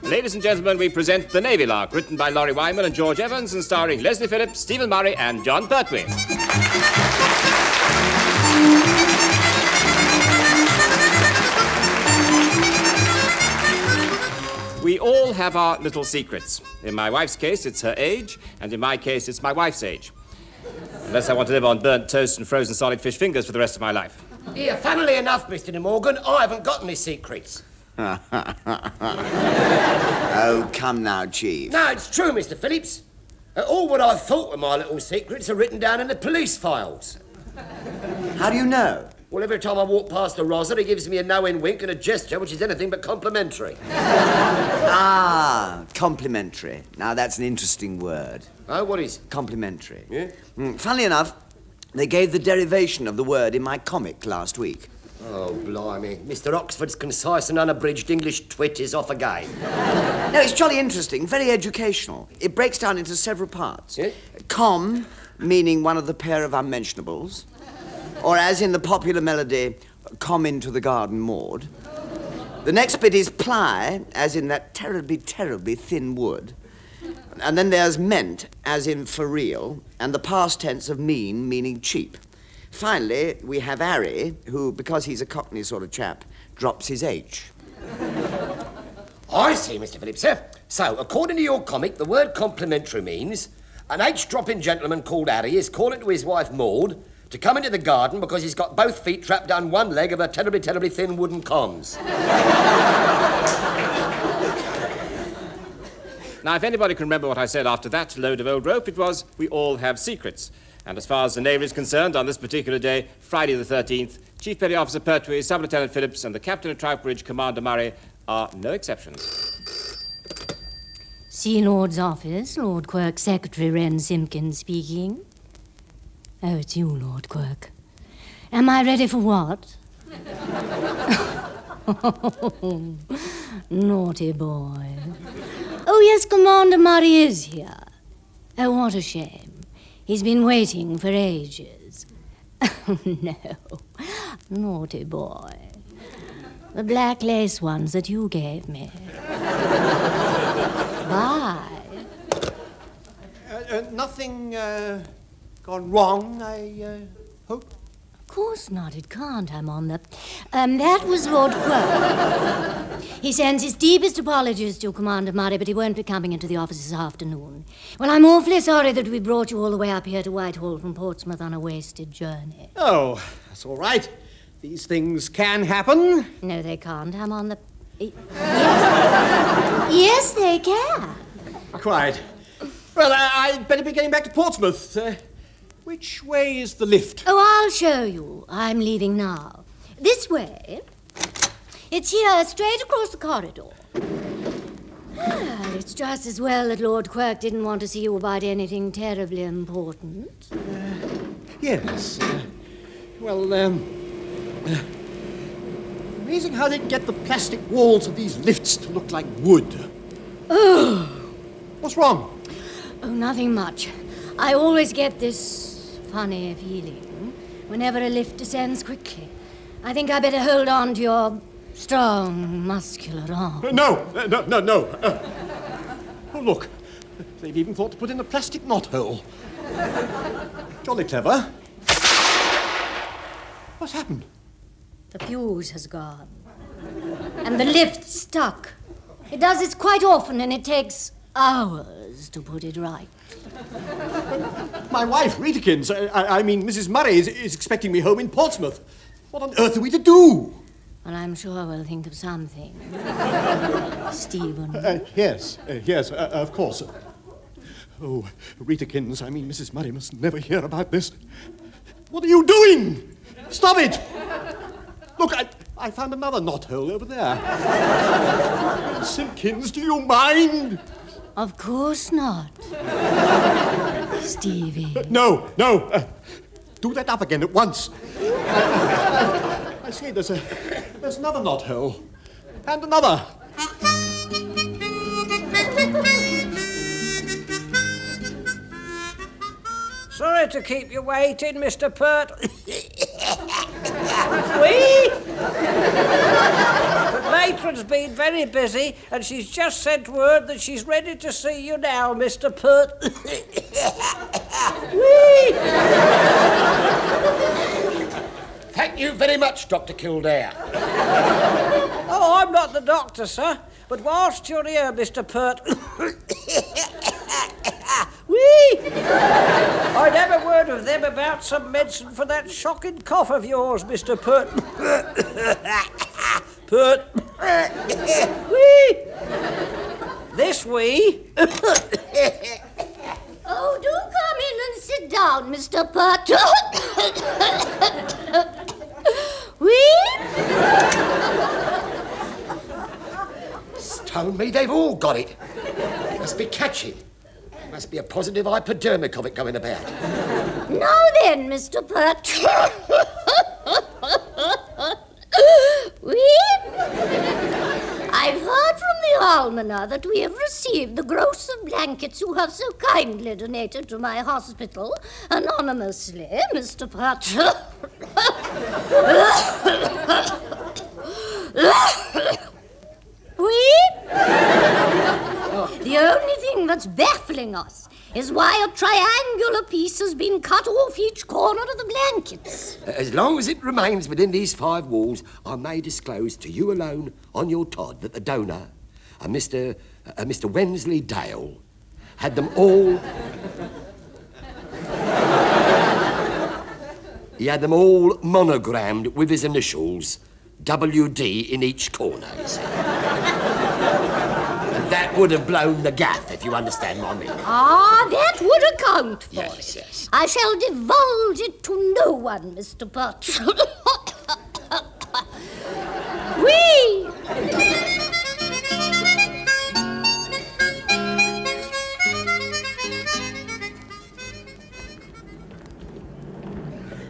Ladies and gentlemen, we present The Navy Lark, written by Lawrie, Wyman and George Evans and starring Leslie Phillips, Stephen Murray and John Pertwee. We all have our little secrets. In my wife's case, it's her age, and in my case, it's my wife's age. Unless I want to live on burnt toast and frozen solid fish fingers for the rest of my life. Yeah, funnily enough, Mr. De Morgan, I haven't got any secrets. Oh, come now, Chief. No, it's true, Mr. Phillips. All what I've thought of my little secrets are written down in the police files. How do you know? Well, every time I walk past a Rosa, he gives me a knowing wink and a gesture which is anything but complimentary. Ah, complimentary. Now, that's an interesting word. Oh, what is? Complimentary. Yeah? Funnily enough, they gave the derivation of the word in my comic last week. Oh, blimey. Mr. Oxford's concise and unabridged English twit is off again. No, it's jolly interesting, very educational. It breaks down into several parts. Yeah? Com, meaning one of the pair of unmentionables. Or as in the popular melody, come into the garden, Maud. The next bit is ply, as in that terribly, terribly thin wood. And then there's meant, as in for real, and the past tense of mean, meaning cheap. Finally, we have Harry, who, because he's a Cockney sort of chap, drops his H. I see, Mr. Phillips, sir. So, according to your comic, the word complimentary means an H-dropping gentleman called Harry is calling to his wife, Maud, to come into the garden because he's got both feet trapped down one leg of a terribly, terribly thin wooden comms. Now, if anybody can remember what I said after that load of old rope, it was, we all have secrets. And as far as the Navy is concerned, on this particular day, Friday the 13th, Chief Petty Officer Pertwee, Sub-Lieutenant Phillips, and the Captain of Troutbridge, Commander Murray, are no exceptions. Sea Lord's office, Lord Quirk, Secretary WREN Simpkins speaking. Oh, it's you, Lord Quirk. Am I ready for what? Naughty boy. Oh, yes, Commander Murray is here. Oh, what a shame. He's been waiting for ages. Oh, no. Naughty boy. The black lace ones that you gave me. Bye. Nothing gone wrong, I hope? Of course not. It can't. I'm on the... that was Lord Quirk. He sends his deepest apologies to Commander Murray, but he won't be coming into the office this afternoon. Well, I'm awfully sorry that we brought you all the way up here to Whitehall from Portsmouth on a wasted journey. Oh, that's all right. These things can happen. No, they can't. I'm on the... Yes. Yes, they can. Quite. Well, I'd better be getting back to Portsmouth. Which way is the lift? Oh, I'll show you. I'm leaving now. This way. It's here, straight across the corridor. Well, it's just as well that Lord Quirk didn't want to see you about anything terribly important. Yes. Amazing how they get the plastic walls of these lifts to look like wood. Oh. What's wrong? Oh, nothing much. I always get this funny feeling whenever a lift descends quickly. I think I better hold on to your strong, muscular arm. No. Oh, look. They've even thought to put in a plastic knothole. Jolly clever. What's happened? The fuse has gone. And the lift's stuck. It does this quite often, and it takes hours to put it right. My wife, Rita, I mean Mrs. Murray, is expecting me home in Portsmouth. What on earth are we to do? Well, I'm sure we'll think of something. Stephen. Yes, of course. Oh, Ritakins, I mean Mrs. Murray must never hear about this. What are you doing? Stop it! Look, I found another knothole over there. Simpkins, do you mind? Of course not. Stevie. No. Do that up again at once. I say, there's another knothole. And another. Sorry to keep you waiting, Mr. Pert. We? But Matron's been very busy, and she's just sent word that she's ready to see you now, Mr. Pert. Thank you very much, Dr. Kildare. Oh, I'm not the doctor, sir. But whilst you're here, Mr. Pert... I'd have a word with them about some medicine for that shocking cough of yours, Mr. Pert. Pert. This wee. Oh, do come in and sit down, Mr. Pert. Stone me, they've all got it. It must be catchy. There must be a positive hypodermic of it going about. Now then, Mr. Pert. I've heard from the almoner that we have received the gross of blankets you have so kindly donated to my hospital, anonymously, Mr. Pert. The only thing that's baffling us is why a triangular piece has been cut off each corner of the blankets. As long as it remains within these 5 walls, I may disclose to you alone on your Todd that the donor, Mr. Wensley Dale, had them all... He had them all monogrammed with his initials, WD in each corner, you see. And that would have blown the gaff, if you understand my meaning. Ah, that would account for Yes, it. yes. I shall divulge it to no one, Mr. Pert.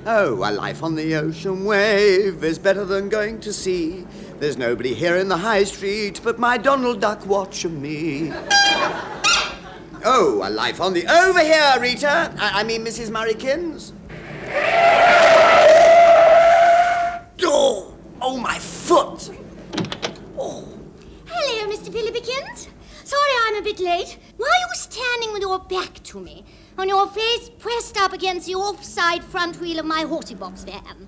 Oh, a life on the ocean wave is better than going to sea. There's nobody here in the high street but my Donald Duck watching me. Oh, a life on the... Over here, Rita! I mean, Mrs. Murraykins. Oh, my foot! Hello, Mr. Phillips. Sorry I'm a bit late. Why are you standing with your back to me, and your face pressed up against the offside front wheel of my horsey box van?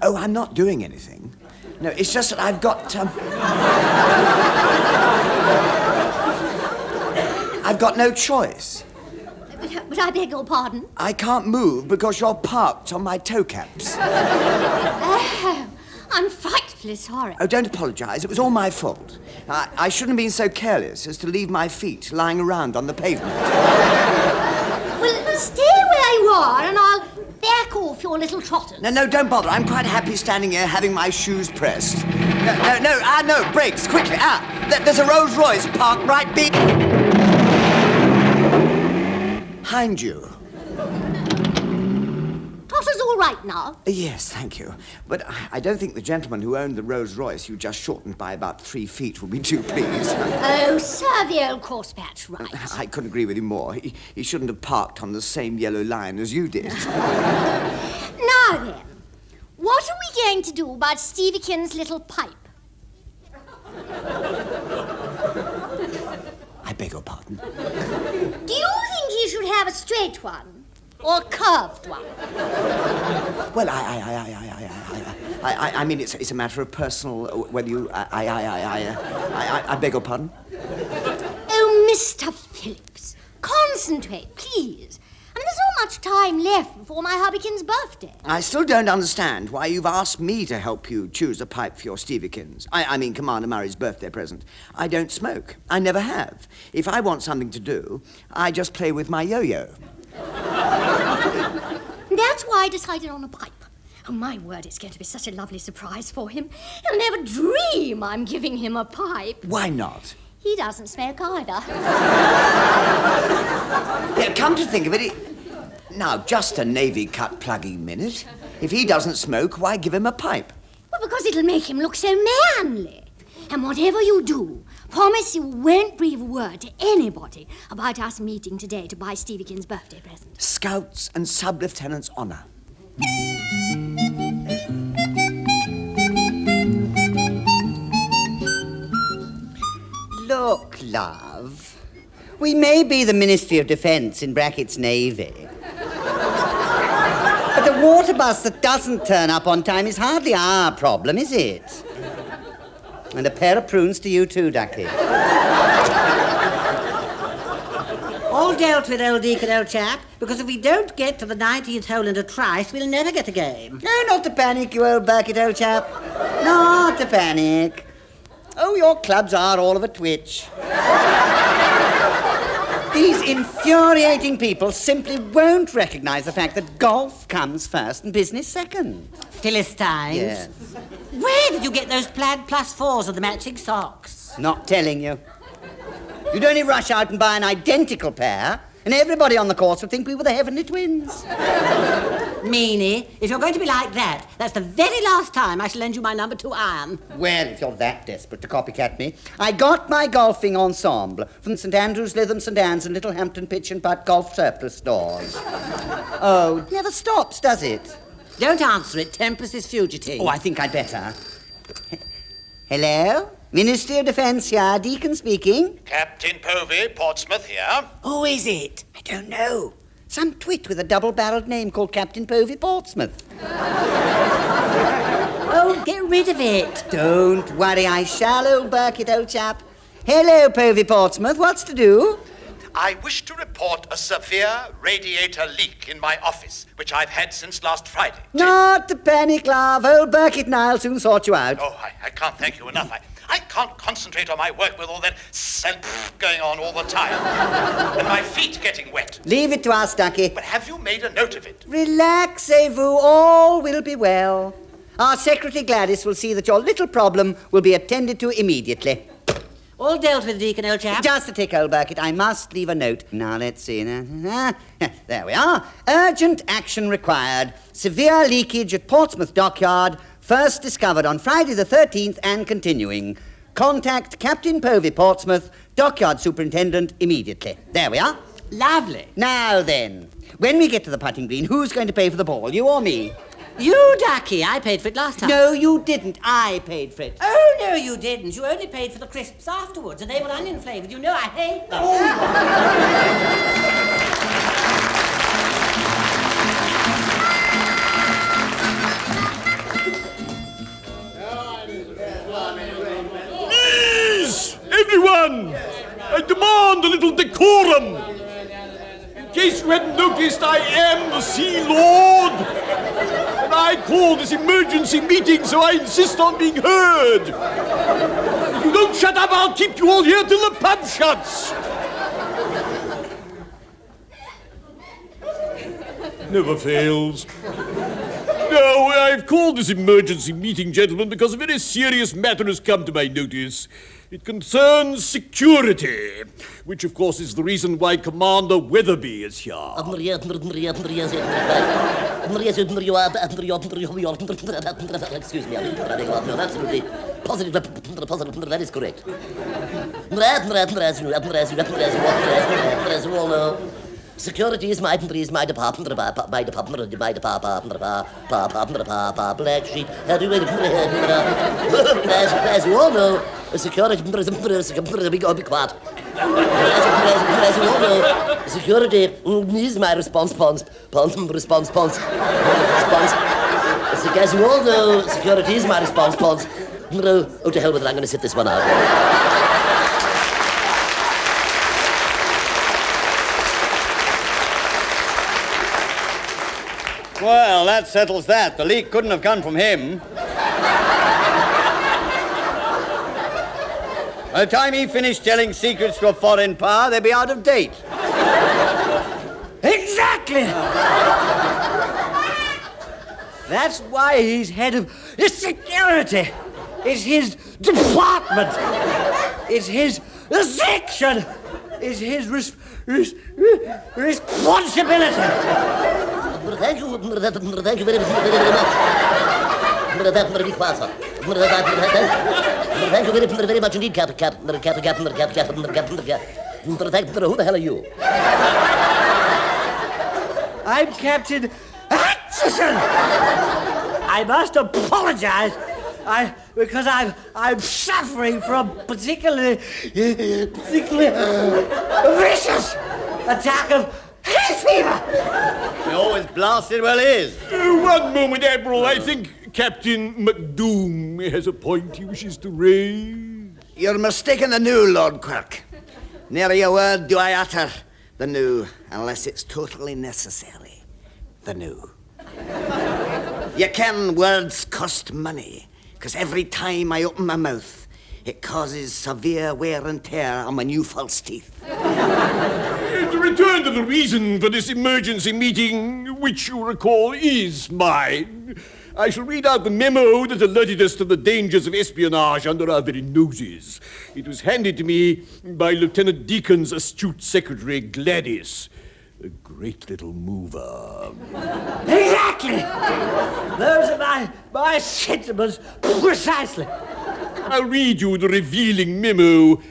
Oh, I'm not doing anything. No, it's just that I've got... I've got no choice. But I beg your pardon? I can't move because you're parked on my toe caps. Oh, I'm frightfully sorry. Oh, don't apologise. It was all my fault. I shouldn't have been so careless as to leave my feet lying around on the pavement. Well, stay where you are and I'll back off your little trotters. No, don't bother. I'm quite happy standing here having my shoes pressed. No, brakes, quickly. There's a Rolls Royce parked right behind you. Trotter's all right now. Yes, thank you. But I don't think the gentleman who owned the Rolls Royce you just shortened by about 3 feet will be too pleased. Oh, serve the old course patch right. I couldn't agree with him more. He shouldn't have parked on the same yellow line as you did. Now then, what are we going to do about Steviekin's little pipe? I beg your pardon. Do you think he should have a straight one? Or a curved one? Well, I mean, it's a matter of personal, whether you, I beg your pardon? Oh, Mr. Phillips, concentrate, please. I mean, there's not much time left before my hubbykin's birthday. I still don't understand why you've asked me to help you choose a pipe for your Steviekins. I mean, Commander Murray's birthday present. I don't smoke. I never have. If I want something to do, I just play with my yo-yo. That's why I decided on a pipe. Oh, my word, it's going to be such a lovely surprise for him. He'll never dream I'm giving him a pipe. Why not? He doesn't smoke either. Yeah, come to think of it, now, just a Navy cut plugging minute. If he doesn't smoke, why give him a pipe? Well, because it'll make him look so manly. And whatever you do, promise you won't breathe a word to anybody about us meeting today to buy Steviekin's birthday present. Scouts and Sub-Lieutenant's honour. Look, love, we may be the Ministry of Defence, in brackets Navy, but the water bus that doesn't turn up on time is hardly our problem, is it? And a pair of prunes to you too, Ducky. All dealt with, old Deacon, old chap, because if we don't get to the 19th hole and a trice, we'll never get a game. No, not to panic, you old Burkitt, old chap. Not to panic. Oh, your clubs are all of a twitch. These infuriating people simply won't recognise the fact that golf comes first and business second. Philistines. Yes. Where did you get those plaid +4s and the matching socks? Not telling you. You'd only rush out and buy an identical pair, and everybody on the course would think we were the heavenly twins. Meanie, if you're going to be like that, that's the very last time I shall lend you my number 2 iron. Well, if you're that desperate to copycat me, I got my golfing ensemble from St Andrews, Lytham, St Anne's and Littlehampton Pitch and Putt golf surplus stores. Oh, it never stops, does it? Don't answer it. Tempest is fugiting. Oh, I think I'd better. Hello? Ministry of Defence here, Deacon speaking. Captain Povey, Portsmouth here. Who is it? I don't know. Some twit with a double-barreled name called Captain Povey Portsmouth. Oh, get rid of it. Don't worry, I shall, old Burkitt, old chap. Hello, Povey Portsmouth, what's to do? I wish to report a severe radiator leak in my office, which I've had since last Friday. Not to panic, love. Old Burkitt and I'll soon sort you out. Oh, I can't thank you enough. I can't concentrate on my work with all that scent going on all the time. And my feet getting wet. Leave it to us, Ducky. But have you made a note of it? Relaxez-vous, all will be well. Our Secretary Gladys will see that your little problem will be attended to immediately. All dealt with, Deacon, old chap. Just a tick, old Burkitt. I must leave a note. Now, let's see. There we are. Urgent action required. Severe leakage at Portsmouth Dockyard. First discovered on Friday the 13th and continuing. Contact Captain Povey Portsmouth, Dockyard Superintendent, immediately. There we are. Lovely. Now then, when we get to the putting green, who's going to pay for the ball, you or me? You, Ducky. I paid for it last time. No, you didn't. I paid for it. Oh, no, you didn't. You only paid for the crisps afterwards, and they were onion-flavoured. You know I hate them. Please, everyone, I demand a little decorum. In case you hadn't noticed, I am the Sea Lord. And I call this emergency meeting, so I insist on being heard. If you don't shut up, I'll keep you all here till the pub shuts. Never fails. No, I've called this emergency meeting, gentlemen, because a very serious matter has come to my notice. It concerns security, which, of course, is the reason why Commander Wetherby is here. Excuse me, absolutely positive, that is correct. As you all know, security is my department, black sheep. As you all know, security, be quiet. As you all know, security is my response. As you all know, security is my response. Oh, to hell with it, I'm going to sit this one out. Well, that settles that. The leak couldn't have come from him. By the time he finished telling secrets to a foreign power, they'd be out of date. Exactly! That's why he's head of security. It's his department. It's his section. It's his responsibility. Thank you very much. Thank you very much indeed, Captain. Who the hell are you? I'm Captain Aitchison. I must apologize. Because I'm suffering from particularly vicious attack of hay fever. He always blasted well is. One moment, Admiral. I think Captain McDoom has a point he wishes to raise. You're mistaken the new, Lord Quirk. Nary a word do I utter the new, unless it's totally necessary. The new. You can, words cost money, because every time I open my mouth, it causes severe wear and tear on my new false teeth. To return to the reason for this emergency meeting, which you recall is mine, I shall read out the memo that alerted us to the dangers of espionage under our very noses. It was handed to me by Lieutenant Deacon's astute secretary, Gladys. A great little mover. Exactly! Those are my sentiments, precisely. I'll read you the revealing memo.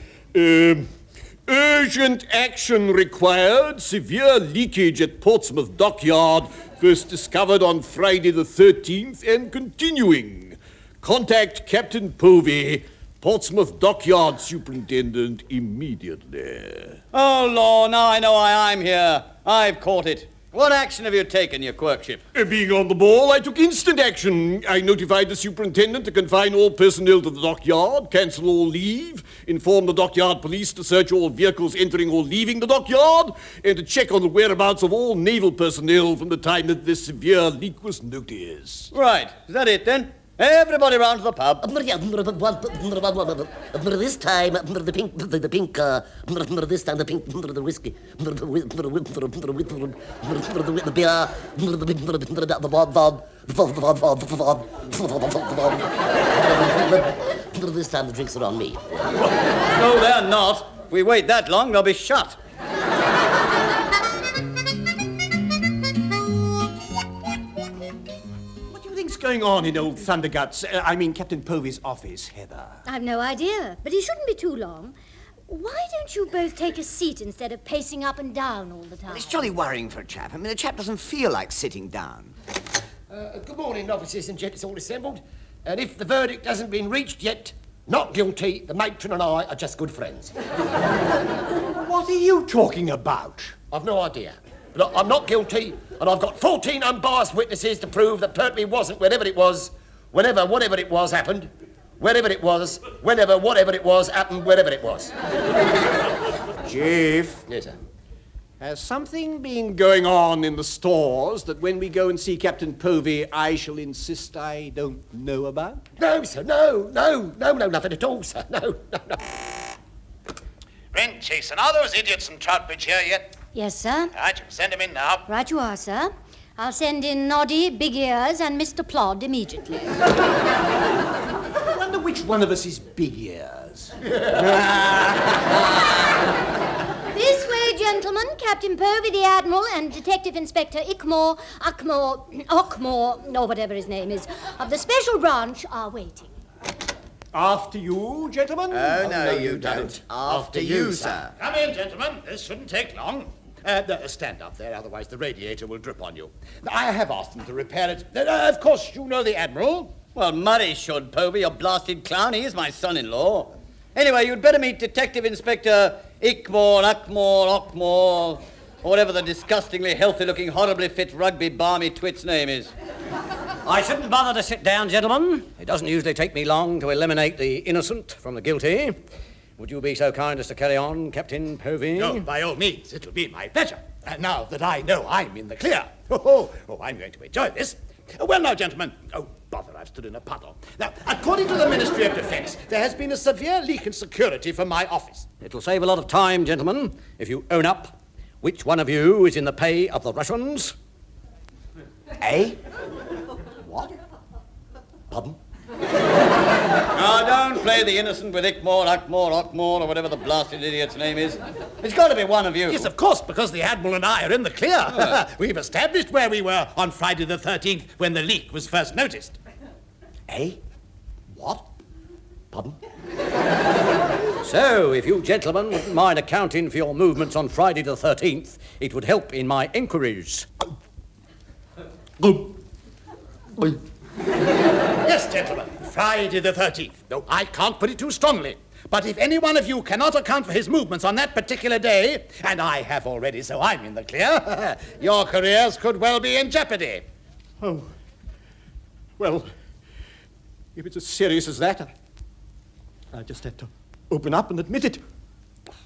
Urgent action required. Severe leakage at Portsmouth Dockyard. First discovered on Friday the 13th and continuing. Contact Captain Povey, Portsmouth Dockyard Superintendent, immediately. Oh, Law, now I know why I'm here. I've caught it. What action have you taken, your Quirkship? Being on the ball, I took instant action. I notified the superintendent to confine all personnel to the dockyard, cancel all leave, inform the dockyard police to search all vehicles entering or leaving the dockyard, and to check on the whereabouts of all naval personnel from the time that this severe leak was noticed. Right. Is that it, then? Everybody round to the pub. This time, the pink, this time, the pink, the whiskey, the beer, this time the drinks are on me. No, they're not. If we wait that long, they'll be shut. What's going on in old Thunderguts? Captain Povey's office, Heather. I've no idea, but he shouldn't be too long. Why don't you both take a seat instead of pacing up and down all the time? It's jolly worrying for a chap. A chap doesn't feel like sitting down. Good morning, officers and gents all assembled. And if the verdict hasn't been reached yet, not guilty, the matron and I are just good friends. What are you talking about? I've no idea. But I'm not guilty, and I've got 14 unbiased witnesses to prove that Pertwee wasn't wherever it was, whenever whatever it was happened, wherever it was, whenever whatever it was happened, wherever it was. Chief. Yes, sir. Has something been going on in the stores that when we go and see Captain Povey, I shall insist I don't know about? No, sir, no, nothing at all, sir, no. WREN, Chasen, are those idiots from Troutbridge here yet? Yes, sir. Right, send them in now. Right you are, sir. I'll send in Noddy, Big Ears, and Mr. Plod immediately. I wonder which one of us is Big Ears. This way, gentlemen. Captain Povey, the Admiral, and Detective Inspector Ickmore, Ockmore, or whatever his name is, of the Special Branch are waiting. After you, gentlemen? Oh, no, you don't. After you, sir. Come in, gentlemen. This shouldn't take long. Stand up there, otherwise the radiator will drip on you. I have asked them to repair it. Of course, you know the Admiral. Well, Murray should, Povey, you blasted clown. He is my son-in-law. Anyway, you'd better meet Detective Inspector Ickmore, Ockmore, or whatever the disgustingly healthy-looking, horribly fit rugby barmy twit's name is. I shouldn't bother to sit down, gentlemen. It doesn't usually take me long to eliminate the innocent from the guilty. Would you be so kind as to carry on, Captain Povey? No, by all means, it'll be my pleasure. Now that I know I'm in the clear. Oh, I'm going to enjoy this. Well, now, gentlemen. Oh, bother, I've stood in a puddle. Now, according to the Ministry of Defence, there has been a severe leak in security from my office. It'll save a lot of time, gentlemen, if you own up. Which one of you is in the pay of the Russians? Eh? What? Pardon? Now, don't play the innocent with Ockmore, or whatever the blasted idiot's name is. It's got to be one of you. Yes, of course, because the Admiral and I are in the clear. We've established where we were on Friday the 13th when the leak was first noticed. Eh? What? Pardon? So, if you gentlemen wouldn't mind accounting for your movements on Friday the 13th, it would help in my inquiries. Yes, gentlemen. Friday the 13th. No, I can't put it too strongly. But if any one of you cannot account for his movements on that particular day, and I have already, so I'm in the clear, your careers could well be in jeopardy. Oh. Well, if it's as serious as that, I just have to open up and admit it.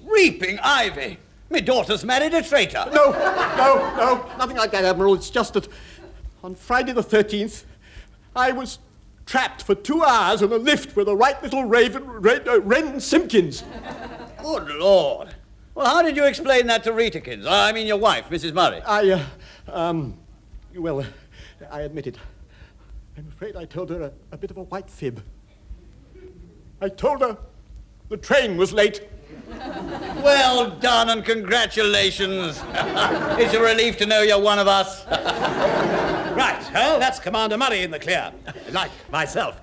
Reaping ivy! My daughter's married a traitor. No, nothing like that, Admiral. It's just that on Friday the 13th, I was trapped for 2 hours in a lift with a right little Wren Simpkins. Good Lord. Well, how did you explain that to Ritakins? I mean your wife, Mrs. Murray. I admit it. I'm afraid I told her a bit of a white fib. I told her the train was late. Well done and congratulations. It's a relief to know you're one of us. Right, well, that's Commander Murray in the clear. Like myself.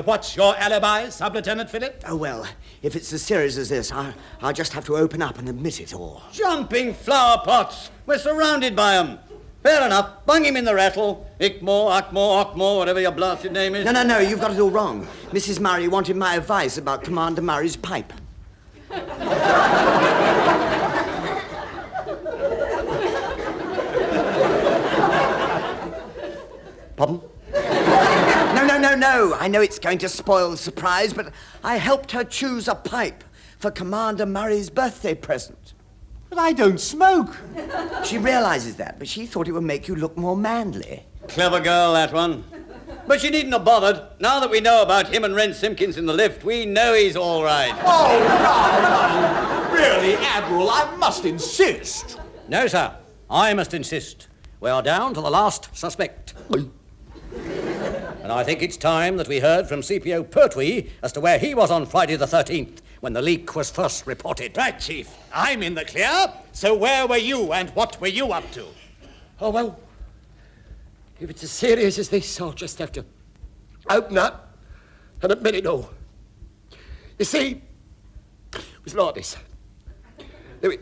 What's your alibi, Sub-Lieutenant Phillips? Oh, well, if it's as serious as this, I'll just have to open up and admit it all. Jumping flower pots. We're surrounded by 'em. Fair enough. Bung him in the rattle. Ickmore, Uckmore, Ockmore, whatever your blasted name is. No, you've got it all wrong. Mrs. Murray wanted my advice about Commander Murray's pipe. Pardon? No. I know it's going to spoil the surprise, but I helped her choose a pipe for Commander Murray's birthday present. But I don't smoke. She realizes that, but she thought it would make you look more manly. Clever girl, that one. But she needn't have bothered. Now that we know about him and Wren Simpkins in the lift, we know he's all right. Oh, no. Really, Admiral, I must insist. No, sir. I must insist. We are down to the last suspect. And I think it's time that we heard from CPO Pertwee as to where he was on Friday the 13th when the leak was first reported. Right, Chief. I'm in the clear. So where were you and what were you up to? Oh, well, if it's as serious as this, I'll just have to open up and admit it all. You see, it was like this. There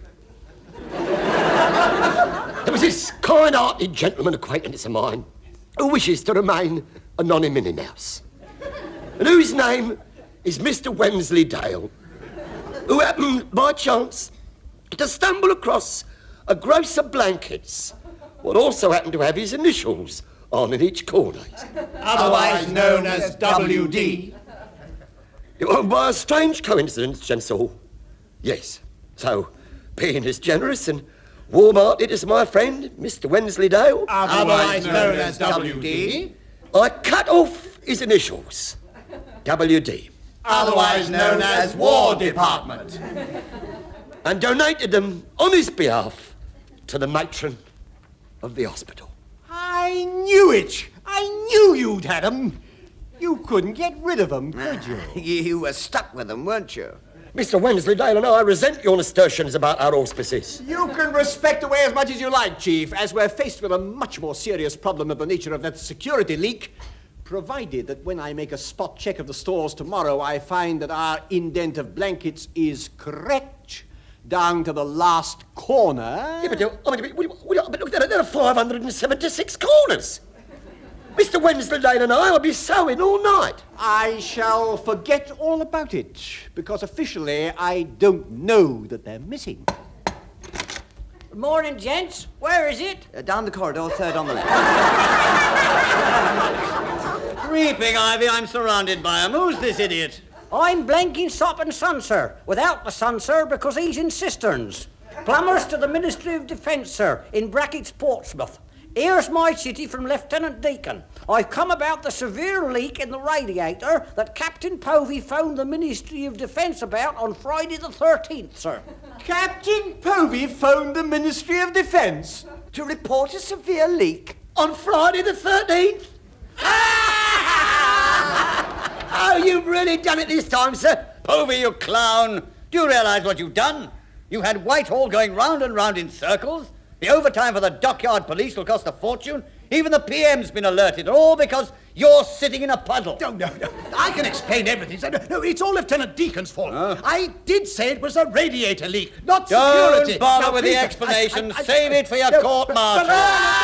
was this kind-hearted gentleman acquaintance of mine who wishes to remain anonymous in house, and whose name is Mr. Wensleydale, who happened by chance to stumble across a gross of blankets, what also happened to have his initials on in each corner. Otherwise known as WD. Well, by a strange coincidence, gents all. Yes. So, being as generous and warm-hearted as my friend, Mr. Wensleydale, Otherwise known as WD. I cut off his initials, WD, Otherwise known as War Department. and donated them on his behalf to the matron of the hospital. I knew it. I knew you'd had 'em. You couldn't get rid of 'em, could you? You were stuck with them, weren't you? Mr. Wensleydale and I resent your nasturtions about our auspices. You can respect away as much as you like, Chief, as we're faced with a much more serious problem of the nature of that security leak, provided that when I make a spot check of the stores tomorrow, I find that our indent of blankets is correct, down to the last corner. Yeah, but look, there are 576 corners. Mr. Wensleydale and I will be sewing all night. I shall forget all about it, because officially I don't know that they're missing. Good morning, gents. Where is it? Down the corridor, third on the left. Reaping ivy, I'm surrounded by 'em. Who's this idiot? I'm Blenkinsopp and Son, sir. Without the Son, sir, because he's in cisterns. Plumbers to the Ministry of Defence, sir, in brackets Portsmouth. Here's my chitty from Lieutenant Deacon. I've come about the severe leak in the radiator that Captain Povey phoned the Ministry of Defence about on Friday the 13th, sir. Captain Povey phoned the Ministry of Defence To report a severe leak. On Friday the 13th? Oh, you've really done it this time, sir. Povey, you clown. Do you realise what you've done? You had Whitehall going round and round in circles. The overtime for the dockyard police will cost a fortune. Even the PM's been alerted, all because you're sitting in a puddle. No. I can explain everything, sir. No, it's all Lieutenant Deacon's fault. I did say it was a radiator leak, not security. Don't bother Now, with please, the explanation. I- Save it for your court-martial. I-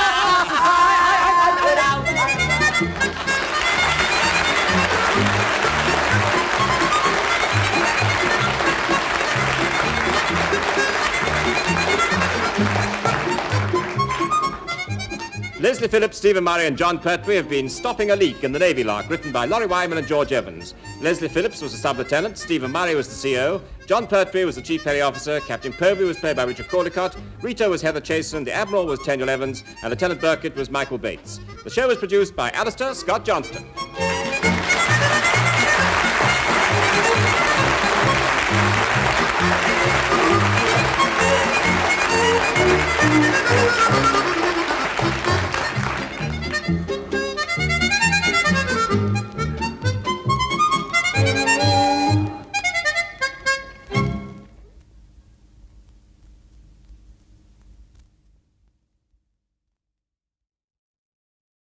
Leslie Phillips, Stephen Murray and John Pertwee have been Stopping a Leak in the Navy Lark, written by Lawrie, Wyman and George Evans. Leslie Phillips was a sub-lieutenant, Stephen Murray was the CO, John Pertwee was the chief petty officer, Captain Povey was played by Richard Caldicot, Rita was Heather Chasen, the Admiral was Tenniel Evans, and Lieutenant Burkitt was Michael Bates. The show was produced by Alastair Scott Johnston.